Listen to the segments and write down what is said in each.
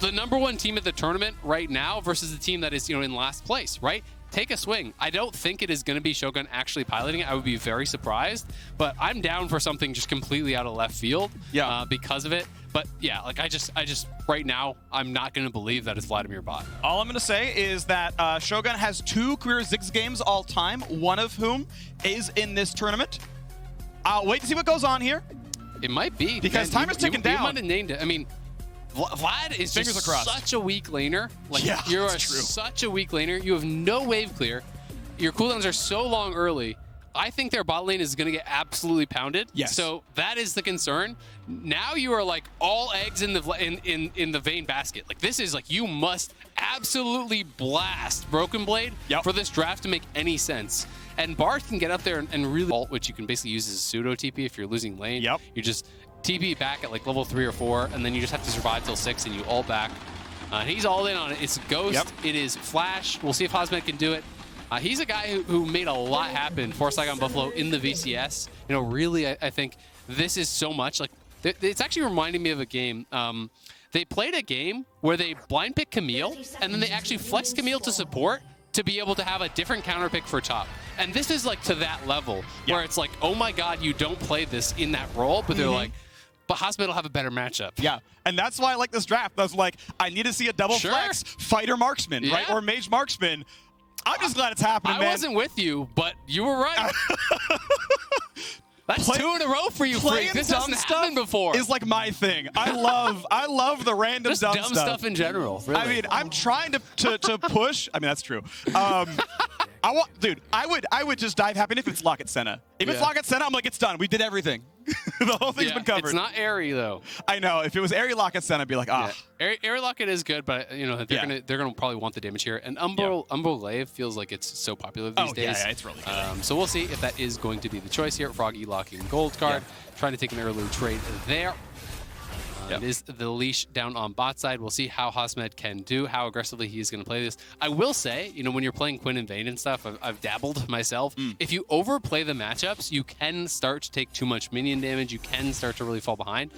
the #1 team at the tournament right now versus the team that is, in last place, right? Take a swing. I don't think it is going to be Shogun actually piloting it. I would be very surprised, but I'm down for something just completely out of left field because of it. But yeah, like I just right now, I'm not going to believe that it's Vladimir Bot. All I'm going to say is that Shogun has 2 career Ziggs games all time, one of whom is in this tournament. I'll wait to see what goes on here. It might be. Because timer's ticking down. You might have named it. I mean, Vlad is just such a weak laner. Like, you're such a weak laner. You have no wave clear. Your cooldowns are so long early. I think their bot lane is going to get absolutely pounded. Yes. So that is the concern. Now you are like all eggs in the in the VAYNE basket. Like, this is like, you must absolutely blast Broken Blade for this draft to make any sense. And Bard can get up there and really ult, which you can basically use as a pseudo TP if you're losing lane. You just TP back at like level 3 or 4, and then you just have to survive till 6 and you ult back. He's all in on it. It's Ghost. It is Flash. We'll see if Hosmed can do it. He's a guy who made a lot happen for SAIGON Buffalo in the VCS. Really, I think this is so much. Like, it's actually reminding me of a game. They played a game where they blind picked Camille, and then they actually flexed Camille to support to be able to have a different counter pick for top. And this is like to that level where it's like, oh my God, you don't play this in that role, but they're like, but Hosmed will have a better matchup. Yeah, and that's why I like this draft. I was like, I need to see a double flex fighter marksman, right? Or mage marksman. I'm just glad it's happening, man. I wasn't with you, but you were right. That's 2 in a row for you, Freak. This hasn't happened before. Is like my thing. I love the random dumb stuff in general. Really. I mean, I'm trying to push. I mean, that's true. I would just dive happy if it's Locket Senna. If it's Locket Senna, I'm like, it's done. We did everything. The whole thing's been covered. It's not Airy though. I know. If it was Airy Locket Senna, I'd be like, Airy Locket is good, but they're gonna probably want the damage here. And Umbro Lave feels like it's so popular these days. Yeah, it's really good. So we'll see if that is going to be the choice here. Froggy locking gold card, trying to take an early trade there. It is the leash down on bot side. We'll see how Hosmed can do, how aggressively he's going to play this. I will say, when you're playing Quinn and VAYNE and stuff, I've dabbled myself. If you overplay the matchups, you can start to take too much minion damage. You can start to really fall behind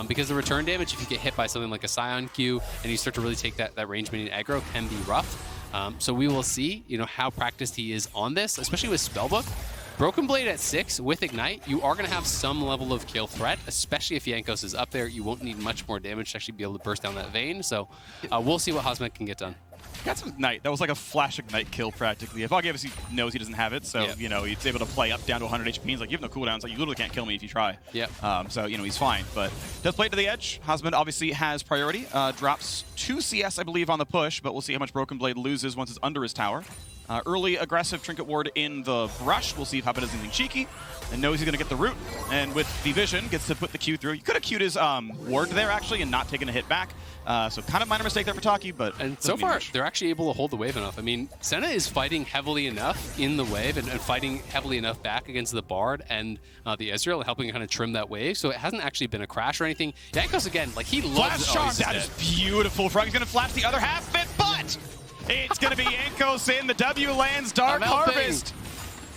because the return damage, if you get hit by something like a Scion Q and you start to really take that range minion aggro, can be rough. So we will see, how practiced he is on this, especially with Spellbook. Broken Blade at 6 with Ignite, you are going to have some level of kill threat, especially if Jankos is up there. You won't need much more damage to actually be able to burst down that Vayne. So we'll see what Hosmed can get done. Got some Ignite. That was like a flash Ignite kill practically. If obviously knows he doesn't have it, so he's able to play up down to 100 HP. He's like, you have no cooldowns. Like, you literally can't kill me if you try. So he's fine. But does play to the edge. Hosmed obviously has priority. Drops 2 CS, I believe, on the push, but we'll see how much Broken Blade loses once it's under his tower. Early aggressive Trinket Ward in the brush. We'll see if Hoppa does anything cheeky. And knows he's going to get the root. And with the vision, gets to put the Q through. You could have Q'd his ward there, actually, and not taken a hit back. So kind of minor mistake there for Taki, but... And so far, they're actually able to hold the wave enough. I mean, Senna is fighting heavily enough in the wave and fighting heavily enough back against the Bard and the Ezreal, helping kind of trim that wave. So it hasn't actually been a crash or anything. Jankos, again, like, he loves... Flash charm, that is beautiful. Froggy's going to flash the other half of it, but... It's going to be Jankos in the W lands Dark Harvest.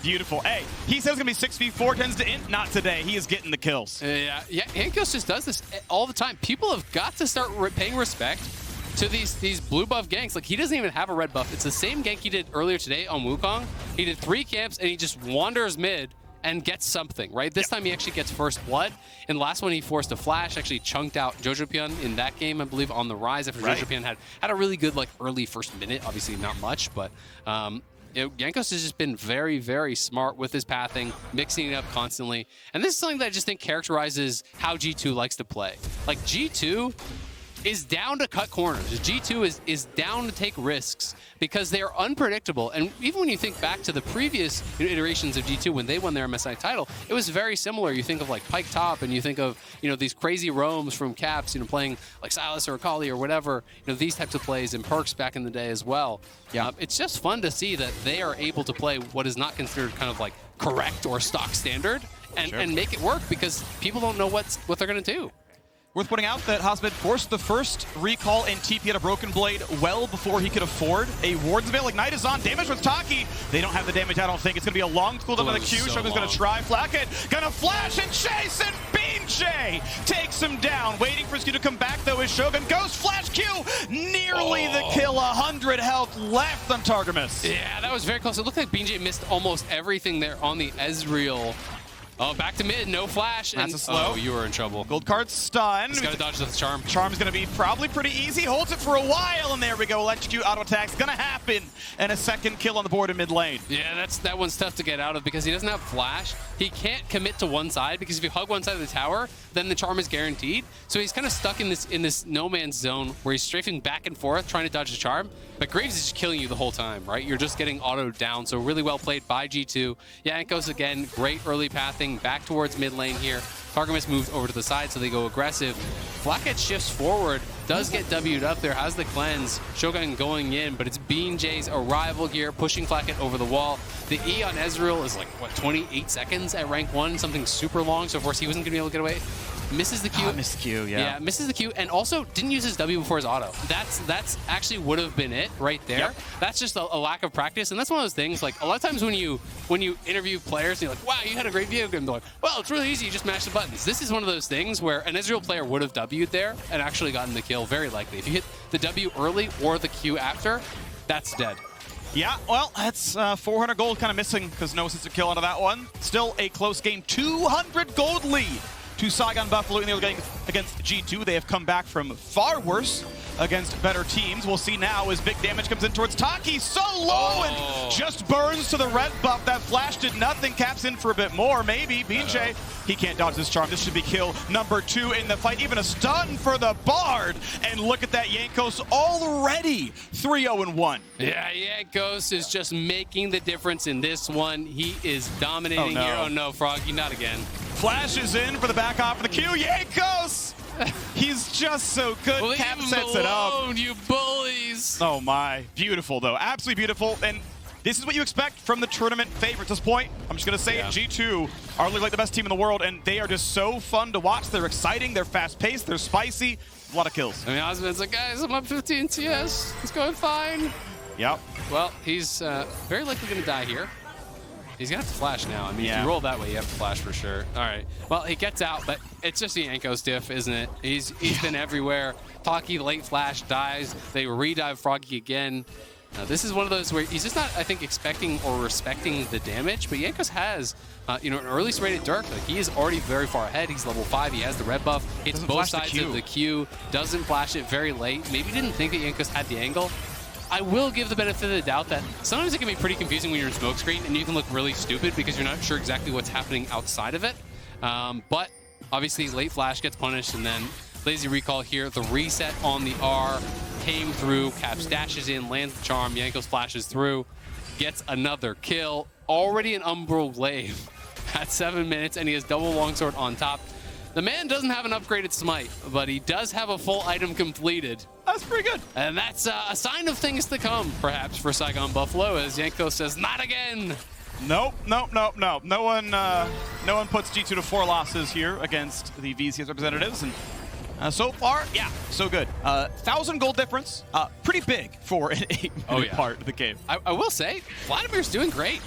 Beautiful. Hey, he says it's going to be 6v4, tends to int. Not today. He is getting the kills. Yeah, Jankos just does this all the time. People have got to start paying respect to these blue buff ganks. Like, he doesn't even have a red buff. It's the same gank he did earlier today on Wukong. He did 3 camps, and he just wanders mid and gets something, right? This time he actually gets first blood. And last one he forced a flash, actually chunked out Jojopion in that game, I believe, on the rise after Jojopion had a really good like early first minute. Obviously not much, but Jankos has just been very, very smart with his pathing, mixing it up constantly. And this is something that I just think characterizes how G2 likes to play. Like, G2 is down to cut corners. G2 is down to take risks because they are unpredictable. And even when you think back to the previous iterations of G2 when they won their MSI title, it was very similar. You think of like Pike Top, and you think of these crazy roams from Caps, playing like Silas or Akali or whatever. These types of plays and Perks back in the day as well. It's just fun to see that they are able to play what is not considered kind of like correct or stock standard and make it work because people don't know what they're going to do. Worth pointing out that Hosmed forced the first recall in TP at a Broken Blade well before he could afford a Warden's Veil. Ignite is on. Damage with Taki. They don't have the damage, I don't think. It's going to be a long cooldown on the Q. Shogun's going to try. Flack it. Going to flash and chase, and Beam J takes him down. Waiting for his Q to come back, though, is Shogun. Ghost Flash Q 100 health left on Targamas. Yeah, that was very close. It looked like BJ missed almost everything there on the Ezreal. Oh, back to mid, no flash. That's a slow. Oh, you were in trouble. Gold card stun. He's got to dodge the charm. Charm's going to be probably pretty easy. Holds it for a while, and there we go. Electrocute auto attack's going to happen. And a second kill on the board in mid lane. Yeah, that one's tough to get out of because he doesn't have flash. He can't commit to one side because if you hug one side of the tower, then the charm is guaranteed. So he's kind of stuck in this no man's zone where he's strafing back and forth trying to dodge the charm. But Graves is just killing you the whole time, right? You're just getting autoed down. So really well played by G2. Jankos again, great early pathing back towards mid lane here. Targamas moves over to the side, so they go aggressive. Flacket shifts forward, does get W'd up there, has the cleanse. Shogun going in, but it's BJ's arrival here, pushing Flacket over the wall. The E on Ezreal is like, what, 28 seconds at rank 1? Something super long, so of course he wasn't going to be able to get away. Misses the Q. Missed the Q, yeah. Yeah, misses the Q, and also didn't use his W before his auto. That's actually would have been it right there. Yep. That's just a lack of practice, and that's one of those things, like, a lot of times when you interview players and you're like, wow, you had a great video game, they're like, well, it's really easy, you just mash the buttons. This is one of those things where an Ezreal player would have W'd there and actually gotten the kill, very likely. If you hit the W early or the Q after, that's dead. Yeah, well, that's 400 gold kind of missing because no assisted kill out of that one. Still a close game, 200 gold lead to Saigon Buffalo in the early game against G2. They have come back from far worse against better teams. We'll see now as big damage comes in towards Taki. So low and just burns to the red buff. That flash did nothing. Caps in for a bit more, maybe. BJ, he can't dodge this charm. This should be kill number 2 in the fight. Even a stun for the Bard. And look at that, Jankos already 3-0-1. Yeah, Jankos is just making the difference in this one. He is dominating here. Oh no, Froggy, not again. Flashes in for the back off of the Q. Jankos! He's just so good. Leave Cap him sets it up. alone, you bullies. Oh my. Beautiful, though. Absolutely beautiful. And this is what you expect from the tournament favorites at this point. I'm just going to say it. G2 are looking like the best team in the world, and they are just so fun to watch. They're exciting. They're fast-paced. They're spicy. A lot of kills. I mean, Osmond's like, guys, I'm up 15 CS. It's going fine. Yep. Well, he's very likely going to die here. He's going to have to flash now. I mean, if you roll that way, you have to flash for sure. All right. Well, he gets out, but it's just the Jankos diff, isn't it? He's been everywhere. Taki late flash dies. They re-dive Froggy again. This is one of those where he's just not, I think, expecting or respecting the damage, but Jankos has, an early rated Dirk. Like, he is already very far ahead. He's level 5. He has the red buff. Hits both sides of the Q. Doesn't flash it very late. Maybe didn't think that Jankos had the angle. I will give the benefit of the doubt that sometimes it can be pretty confusing when you're in smoke screen and you can look really stupid because you're not sure exactly what's happening outside of it. But obviously late flash gets punished, and then lazy recall here. The reset on the R came through. Caps dashes in, lands the charm. Jankos flashes through, gets another kill. Already an Umbral Glaive at 7 minutes, and he has double longsword on top. The man doesn't have an upgraded smite, but he does have a full item completed. That's pretty good. And that's a sign of things to come, perhaps, for Saigon Buffalo, as Jankos says, not again. Nope. No one puts G2 to 4 losses here against the VCS representatives. And so far, yeah, so good. 1,000 gold difference, pretty big for an 8-minute part of the game. I will say, Vladimir's doing great.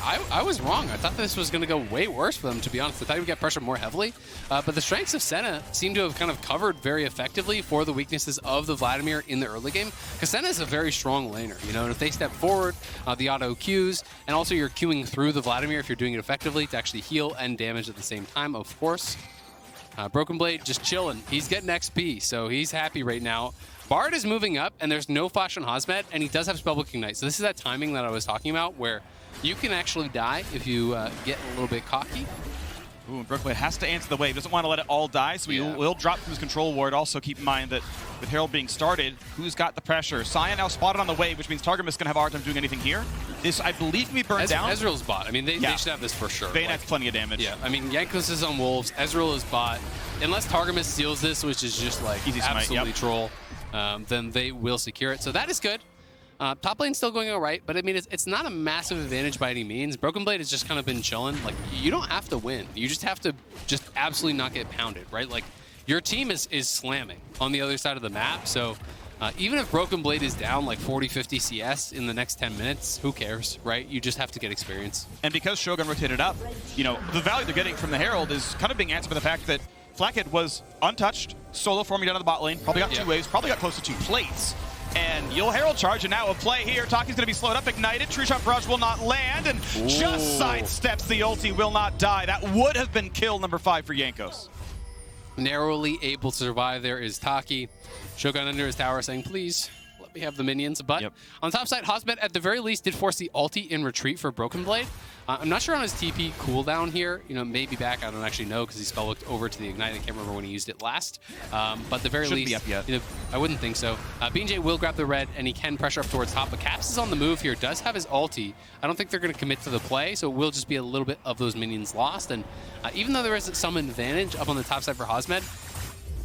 I was wrong. I thought this was going to go way worse for them, to be honest. I thought he would get pressured more heavily. But the strengths of Senna seem to have kind of covered very effectively for the weaknesses of the Vladimir in the early game. Because Senna is a very strong laner, and if they step forward, the auto Qs, and also you're queuing through the Vladimir if you're doing it effectively to actually heal and damage at the same time, of course. Broken Blade just chilling. He's getting XP, so he's happy right now. Bard is moving up, and there's no flash on Hosmed, and he does have Spellbook Ignite. So this is that timing that I was talking about where you can actually die if you get a little bit cocky. Ooh, and Broken Blade has to answer the wave. Doesn't want to let it all die, so he will drop from his control ward. Also, keep in mind that with Herald being started, who's got the pressure? Sion now spotted on the wave, which means Targamas is going to have a hard time doing anything here. This, I believe, can be burned down. Ezreal's bot. I mean, they should have this for sure. VAYNE has plenty of damage. Yeah, I mean, Jankos is on Wolves. Ezreal is bot. Unless Targamas steals this, which is just like easy absolutely troll, then they will secure it. So that is good. Top lane's still going all right, but I mean, it's not a massive advantage by any means. Broken Blade has just kind of been chilling. Like, you don't have to win. You just have to just absolutely not get pounded, right? Like, your team is slamming on the other side of the map, so even if Broken Blade is down like 40, 50 CS in the next 10 minutes, who cares, right? You just have to get experience. And because Shogun rotated up, the value they're getting from the Herald is kind of being answered by the fact that Flacket was untouched, solo forming down to the bot lane, probably got 2 waves, probably got close to 2 plates. and you'll Herald Charge, and now a play here. Taki's going to be slowed up, ignited. True Shot Barrage will not land, and just sidesteps the ulti, will not die. That would have been kill number 5 for Jankos. Narrowly able to survive there is Taki. Shogun under his tower saying, please, let me have the minions. But on the top side, Hosmed at the very least did force the ulti in retreat for Broken Blade. I'm not sure on his TP cooldown here. You know, maybe back. I don't actually know because he spell looked over to the Ignite. I can't remember when he used it last. But at the very least, you know, I wouldn't think so. BJ will grab the red, and he can pressure up towards top. But Caps is on the move here. Does have his ulti. I don't think they're going to commit to the play, so it will just be a little bit of those minions lost. And even though there is some advantage up on the top side for Hosmed,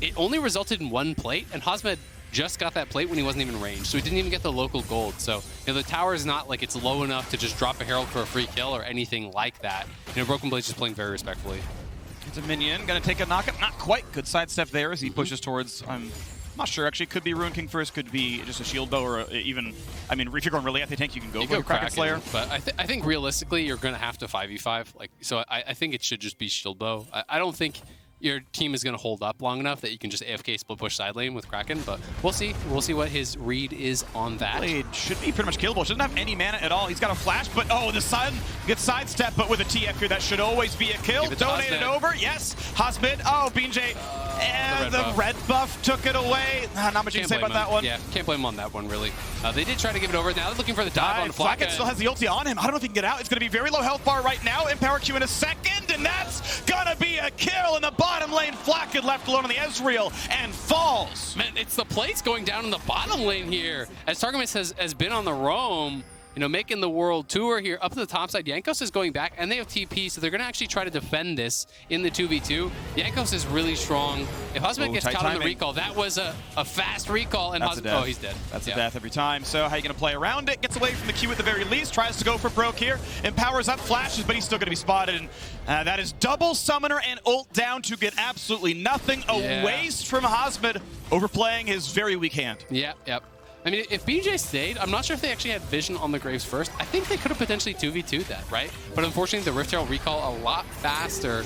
it only resulted in 1 plate, and Hosmed just got that plate when he wasn't even ranged, so he didn't even get the local gold. So, you know, the tower is not like it's low enough to just drop a Herald for a free kill or anything like that. You know, Broken Blade's just playing very respectfully. It's a minion, gonna take a knockup. Not quite. Good sidestep there as he pushes towards, I'm not sure, actually. Could be Ruin King first, could be just a shield bow, or even, I mean, if you're going really at the tank, you can go for a Kraken Slayer. But I think realistically, you're gonna have to 5v5. Like, so I think it should just be shield bow. I don't think your team is going to hold up long enough that you can just AFK split push side lane with Kraken, but we'll see. We'll see what his read is on that. Blade should be pretty much killable. Doesn't have any mana at all. He's got a flash, but the sun gets sidestepped, but with a TF here, that should always be a kill. Donated over, yes. Hosmed, BJ, and the red buff took it away. Not much you can say about that one. Yeah, can't blame him on that one, really. They did try to give it over. Now they're looking for the dive on Flacket. Still has the ulti on him. I don't know if he can get out. It's going to be very low health bar right now. Empower Q in a second, and that's going to be a kill in the bottom lane. Flacket left alone on the Ezreal and falls. Man, it's the plates going down in the bottom lane here. As Targamas has been on the roam, you know, making the world tour here. Up to the top side, Jankos is going back, and they have TP, so they're going to actually try to defend this in the 2v2. Jankos is really strong. If Hosmed gets caught on the recall, that was a fast recall, and Hosmed, he's dead. That's a death every time. So how are you going to play around it? Gets away from the Q at the very least, tries to go for broke here, empowers up, flashes, but he's still going to be spotted. And that is double summoner and ult down to get absolutely nothing. A waste from Hosmed, overplaying his very weak hand. Yep. I mean, if BJ stayed, I'm not sure if they actually had vision on the Graves first. I think they could have potentially 2v2'd that, right? But unfortunately, the Rift Herald recall a lot faster.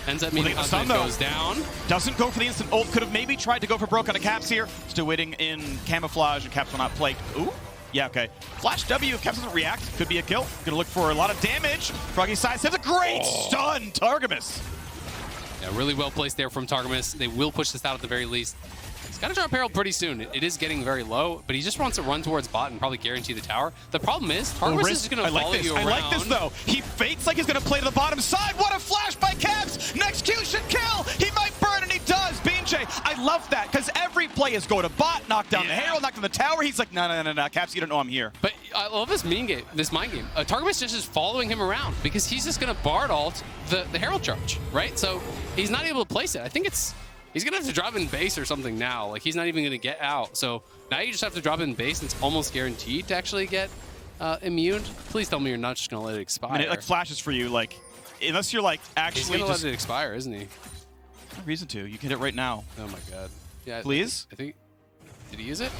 Ends up meaning Hosmed goes down. Doesn't go for the instant ult. Could have maybe tried to go for broke on a Caps here. Still waiting in camouflage, and Caps will not play. Ooh. Yeah, okay. Flash W, if Caps doesn't react, could be a kill. Gonna look for a lot of damage. Froggy side says a great stun, Targamas. Yeah, really well placed there from Targamas. They will push this out at the very least. He's got to drop Herald pretty soon. It is getting very low, but he just wants to run towards bot and probably guarantee the tower. The problem is, Targamas is going to follow you around. I like this, though. He fakes like he's going to play to the bottom side. What a flash by Caps! Next Q should kill! He might burn, and he does! BJ, I love that, because every play is go to bot, knock down the Herald, knock down the tower. He's like, no, Caps, you don't know I'm here. But I love this mind game. Targamas just is following him around, because he's just going to Bard ult the Herald charge, right? So he's not able to place it. I think he's going to have to drop in base or something now. Like, he's not even going to get out. So now you just have to drop in base, and it's almost guaranteed to actually get immune. Please tell me you're not just going to let it expire. I mean, it like flashes for you, like, unless you're like actually He's going to let it expire, isn't he? No reason to. You can hit it right now. Oh my god. Yeah. Please? I think did he use it?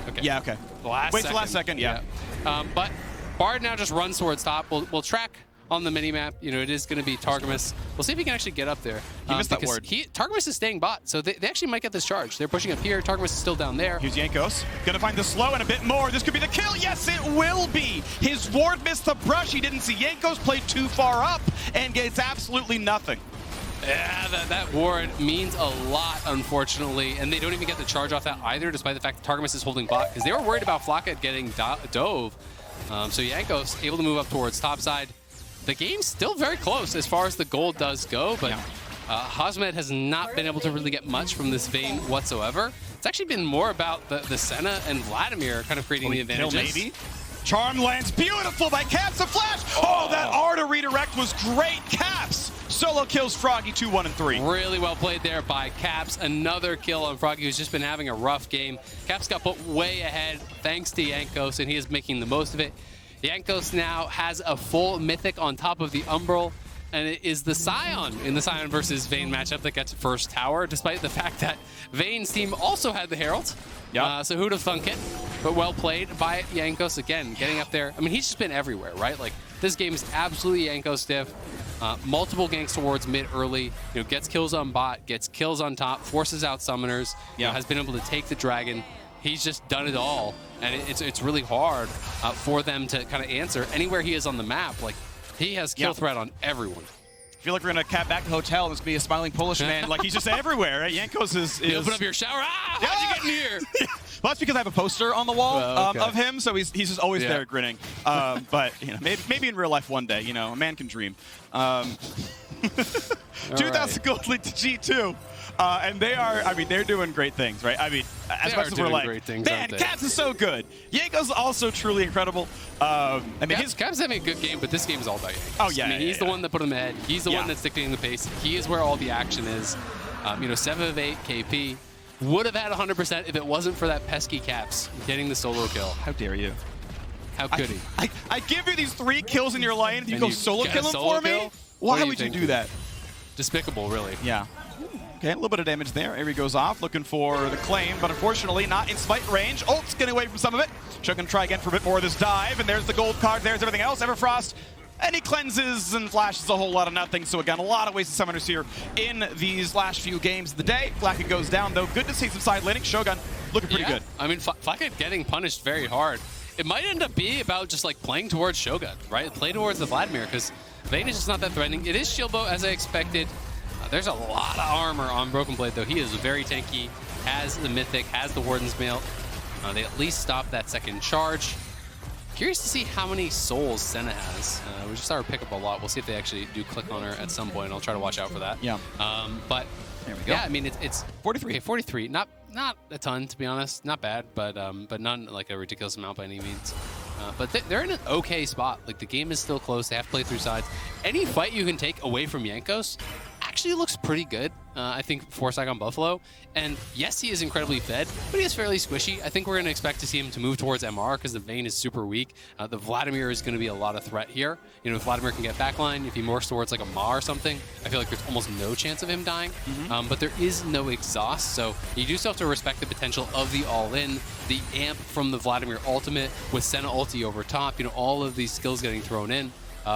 Okay. Yeah, okay. Wait till the last second, yeah. But Bard now just runs towards top. We'll track on the minimap. You know, it is going to be Targamas. We'll see if he can actually get up there. He missed that word. Targamas is staying bot, so they actually might get this charge. They're pushing up here. Targamas is still down there. Here's Jankos. Gonna find the slow and a bit more. This could be the kill. Yes, it will be. His ward missed the brush. He didn't see Jankos play too far up and gets absolutely nothing. Yeah, that ward means a lot, unfortunately, and they don't even get the charge off that either, despite the fact that Targamas is holding bot, because they were worried about Flacket getting dove. So Jankos able to move up towards top side. The game's still very close as far as the gold does go, but Hosmed has not been able to really get much from this Vayne whatsoever. It's actually been more about the Senna and Vladimir kind of creating the advantages. Maybe. Charm lands beautiful by Caps. A flash. Oh, that R to redirect was great. Caps solo kills Froggy 2, 1, and 3. Really well played there by Caps. Another kill on Froggy, who's just been having a rough game. Caps got put way ahead thanks to Jankos, and he is making the most of it. Jankos now has a full Mythic on top of the Umbral, and it is the Scion in the Scion versus Vayne matchup that gets first tower, despite the fact that Vayne's team also had the Herald. So who'd have thunk it? But well played by Jankos again, getting up there. I mean, he's just been everywhere, right? Like, this game is absolutely Jankos stiff. Multiple ganks towards mid early, you know, gets kills on bot, gets kills on top, forces out summoners, you know, has been able to take the dragon. he's just done it all, and it's really hard for them to kind of answer anywhere he is on the map. Like, he has kill threat on everyone. I feel like we're going to cap back to the hotel and there's going to be a smiling Polish man. Like, he's just everywhere, right? Jankos is... You open up your shower. Ah, how'd you get in here? Well, that's because I have a poster on the wall of him, so he's just always there grinning. But, you know, maybe in real life one day, you know, a man can dream. 2,000 gold lead to G2. And they are, I mean, they're doing great things, right? I mean, as much as we're like, man, Caps is so good. Jankos also truly incredible. I mean, Caps having a good game, but this game is all about Jankos. Oh, yeah. I mean, he's the one that put him ahead. He's the one that's dictating the pace. He is where all the action is. You know, 7 of 8 KP. Would have had 100% if it wasn't for that pesky Caps getting the solo kill. How dare you? How could he? I give you these 3 kills in your lane, and you go solo kill him for me? Why would you do that? Despicable, really. Yeah. Okay, a little bit of damage there. Avery goes off, looking for the claim, but unfortunately not in smite range. Ult's getting away from some of it. Shogun try again for a bit more of this dive, and there's the gold card, there's everything else. Everfrost, and he cleanses and flashes a whole lot of nothing. So again, a lot of wasted summoners here in these last few games of the day. Flaka goes down, though. Good to see some side laning. Shogun looking pretty good. I mean, Flaka getting punished very hard. It might end up being about just like playing towards Shogun, right? Play towards the Vladimir, because VAYNE is just not that threatening. It is shield bow, as I expected. There's a lot of armor on Broken Blade, though. He is very tanky, has the Mythic, has the Warden's Mail. They at least stopped that second charge. Curious to see how many souls Senna has. We just saw her pick up a lot. We'll see if they actually do click on her at some point. I'll try to watch out for that. Yeah. But there we go. Yeah, I mean, it's 43. Okay, 43. Not a ton, to be honest. Not bad, but not like a ridiculous amount by any means. But they're in an okay spot. Like, the game is still close. They have to play through sides. Any fight you can take away from Jankos actually looks pretty good, I think, for SAIGON Buffalo. And yes, he is incredibly fed, but he is fairly squishy. I think we're going to expect to see him to move towards MR because the VAYNE is super weak. The Vladimir is going to be a lot of threat here. You know, if Vladimir can get backline, if he morphs towards like a Ma or something, I feel like there's almost no chance of him dying. But there is no exhaust, so you do still have to respect the potential of the all-in, the amp from the Vladimir ultimate with Senna ulti over top, you know, all of these skills getting thrown in.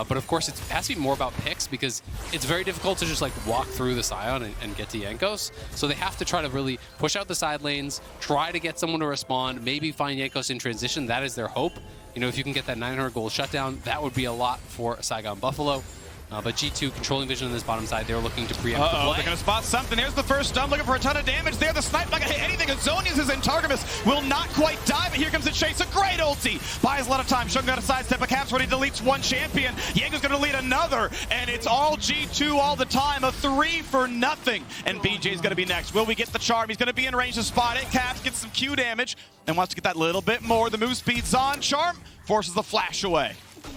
But of course, it has to be more about picks because it's very difficult to just like walk through the Scion and get to Jankos. So they have to try to really push out the side lanes, try to get someone to respond, maybe find Jankos in transition. That is their hope. You know, if you can get that 900 gold shutdown, that would be a lot for SAIGON Buffalo. But G2 controlling vision on this bottom side. They're looking to preempt the play. They're going to spot something. There's the first stun, looking for a ton of damage there. The snipe not going to hit anything. Zonius is in. Targamas will not quite die, but here comes the chase. A great ulti. Buys a lot of time. Shogun got a sidestep. A Caps ready deletes one champion. Jaeger's going to lead another, and it's all G2 all the time. A 3 for nothing. And BJ's going to be next. Will we get the charm? He's going to be in range to spot it. Caps gets some Q damage and wants to get that little bit more. The move speed's on. Charm forces the flash away.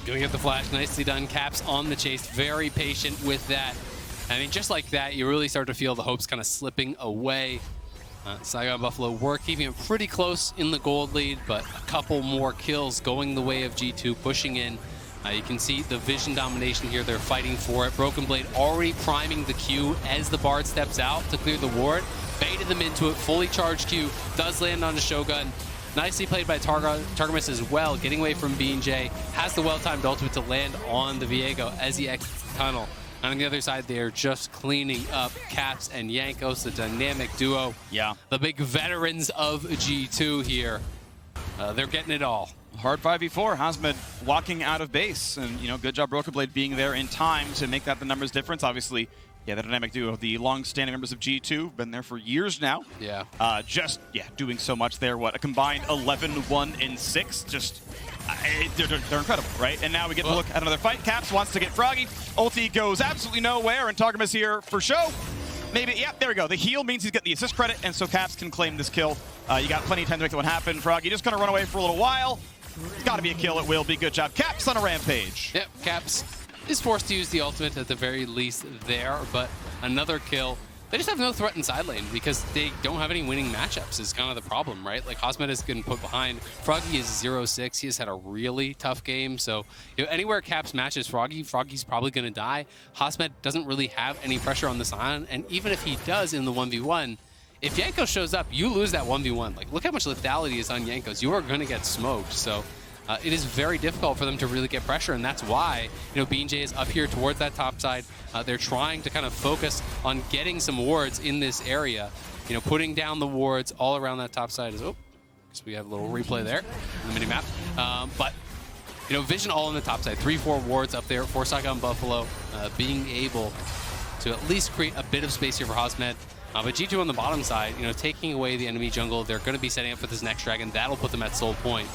Going at the flash, nicely done. Caps on the chase, very patient with that. I mean, just like that, you really start to feel the hopes kind of slipping away. SAIGON Buffalo were keeping it pretty close in the gold lead, but a couple more kills going the way of G2, pushing in. You can see the vision domination here. They're fighting for it. Broken Blade already priming the Q as the Bard steps out to clear the ward. Baited them into it. Fully charged Q. Does land on the Shogun. Nicely played by Targamas as well, getting away from BJ. Has the well-timed ultimate to land on the Viego as he exits the tunnel. And on the other side, they're just cleaning up Caps and Jankos, the dynamic duo. Yeah. The big veterans of G2 here. They're getting it all. Hard 5v4. Hasmed walking out of base. And, you know, good job Broken Blade being there in time to make that the numbers difference. Obviously, yeah, the dynamic duo, the long-standing members of G2, been there for years now. Yeah. Doing so much there. What, a combined 11, 1, and 6? Just, they're incredible, right? And now we get to look at another fight. Caps wants to get Froggy. Ulti goes absolutely nowhere, and Targamas here for show. Maybe, yeah, there we go. The heal means he's getting the assist credit, and so Caps can claim this kill. You got plenty of time to make that one happen. Froggy just gonna run away for a little while. It's gotta be a kill, it will be. Good job. Caps on a rampage. Yep, Caps is forced to use the ultimate at the very least there, but another kill. They just have no threat in side lane because they don't have any winning matchups is kind of the problem, right? Like, Hasmed is getting put behind. Froggy is 0-6. He has had a really tough game. So, you know, anywhere Caps matches Froggy's probably going to die. Hasmed doesn't really have any pressure on the Scion, and even if he does in the 1v1, if Jankos shows up, you lose that 1v1. Like, look how much lethality is on Jankos. You are going to get smoked. So, it is very difficult for them to really get pressure, and that's why, you know, BJ is up here towards that top side. They're trying to kind of focus on getting some wards in this area, you know, putting down the wards all around that top side. So we have a little replay there in the mini-map. But, you know, vision all on the top side. 3-4 wards up there for SAIGON Buffalo, being able to at least create a bit of space here for Hosmed. But G2 on the bottom side, you know, taking away the enemy jungle. They're going to be setting up for this next dragon. That'll put them at soul point,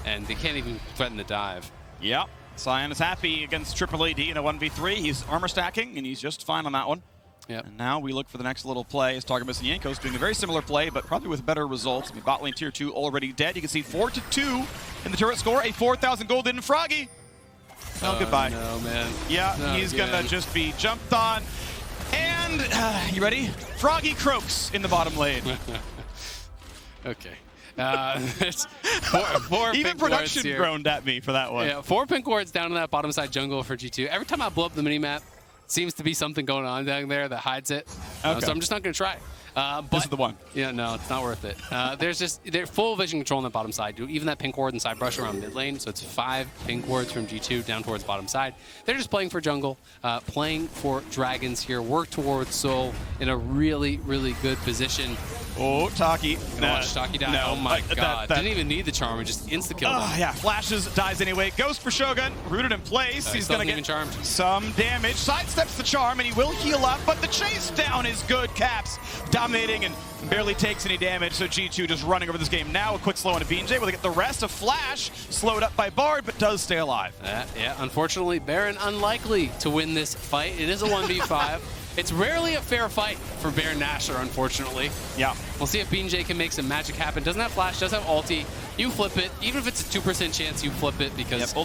and they can't even threaten the dive. Yep. Sion is happy against Triple AD in a 1v3. He's armor stacking, and he's just fine on that one. Yep. And now we look for the next little play as Targamas and Jankos doing a very similar play, but probably with better results. I mean, bot lane tier 2 already dead. You can see 4-2 in the turret score. A 4,000 gold in Froggy. Oh, goodbye. No, man. Yeah, Not he's again. going to just be jumped on. And, you ready? Froggy croaks in the bottom lane. Okay. It's four Even pink production wards here. groaned at me for that one. Yeah, 4 pink wards down in that bottom side jungle for G2. Every time I blow up the mini-map, seems to be something going on down there that hides it. Okay. So I'm just not going to try. But, This is the one. Yeah, no, it's not worth it. They're full vision control on the bottom side. Even that pink ward and side brush around mid lane. So it's 5 pink wards from G2 down towards bottom side. They're just playing for jungle, playing for dragons here. Work towards soul in a really, really good position. Oh, Taki. Watch Taki die. No, Oh my god. Didn't even need the charm. It just insta-killed him. Yeah, flashes, dies anyway. Goes for Shogun, rooted in place. He's going to get charmed. some damage. Sidesteps the charm, and he will heal up, but the chase down is good. Caps dominating and barely takes any damage, so G2 just running over this game now. A quick slow into BJ. Will they get the rest of Flash? Slowed up by Bard, but does stay alive. Yeah, unfortunately, Baron unlikely to win this fight. It is a 1v5. It's rarely a fair fight for Baron Nashor, unfortunately. Yeah. We'll see if BJ can make some magic happen. Doesn't have flash, does have ulti. You flip it. Even if it's a 2% chance, you flip it because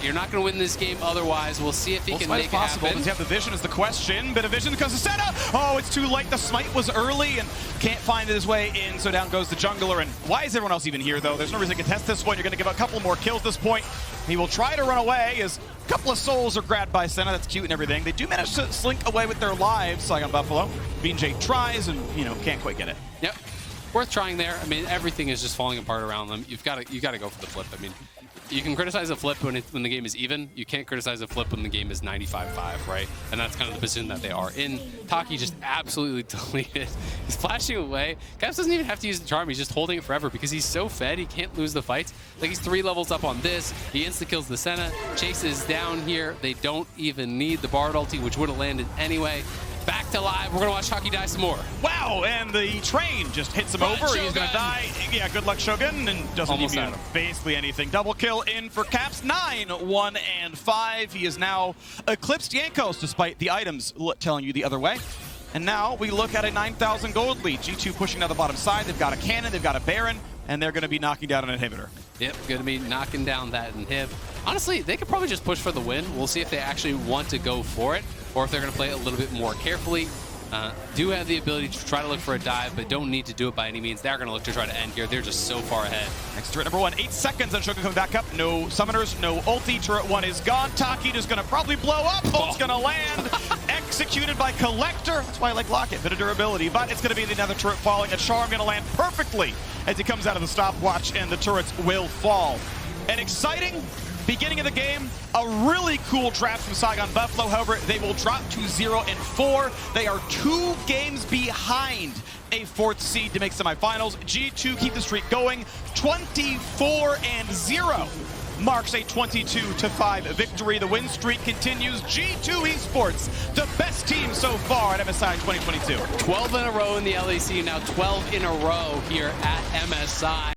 you're not going to win this game otherwise. We'll see if he can make it happen. Does he have the vision is the question. Bit of vision because of Senna. Oh, it's too late. The smite was early and can't find his way in, so down goes the jungler. And why is everyone else even here, though? There's no reason to contest this one. You're going to give a couple more kills at this point. He will try to run away as a couple of souls are grabbed by Senna. That's cute and everything. They do manage to slink away with their lives, SAIGON Buffalo. BJ tries and, you know, can't quite get it. Yep. Worth trying there. I mean, everything is just falling apart around them. You got to go for the flip. I mean, you can criticize a flip when the game is even. You can't criticize a flip when the game is 95-5, right? And that's kind of the position that they are in. Taki just absolutely deleted. He's flashing away. Caps doesn't even have to use the charm. He's just holding it forever because he's so fed. He can't lose the fights. Like, he's 3 levels up on this. He insta-kills the Senna. Chases down here. They don't even need the Bard ulti, which would have landed anyway. Back to live. We're going to watch Taki die some more. Wow, and the train just hits him over. Shogun. He's going to die. Yeah, good luck, Shogun, and doesn't even basically anything. Double kill in for Caps. 9, 1, and 5. He is now eclipsed Jankos, despite the items telling you the other way. And now we look at a 9,000 gold lead. G2 pushing down the bottom side. They've got a cannon, they've got a Baron, and they're going to be knocking down an inhibitor. Yep, going to be knocking down that inhib. Honestly, they could probably just push for the win. We'll see if they actually want to go for it, or if they're going to play it a little bit more carefully. Do have the ability to try to look for a dive, but don't need to do it by any means. They're going to look to try to end here. They're just so far ahead. Next turret number 1, 8 seconds, and Shogun coming back up. No summoners, no ulti. Turret 1 is gone. Taki just going to probably blow up. Ult's going to land. Executed by Collector. That's why I like Locket. Bit of durability, but it's going to be another turret falling. A charm going to land perfectly as he comes out of the stopwatch, and the turrets will fall. An exciting beginning of the game, a really cool draft from SAIGON Buffalo. However, they will drop to 0-4. They are 2 games behind a 4th seed to make semifinals. G2 keep the streak going. 24-0 marks a 22-5 victory. The win streak continues. G2 Esports, the best team so far at MSI 2022. 12 in a row in the LEC, now 12 in a row here at MSI.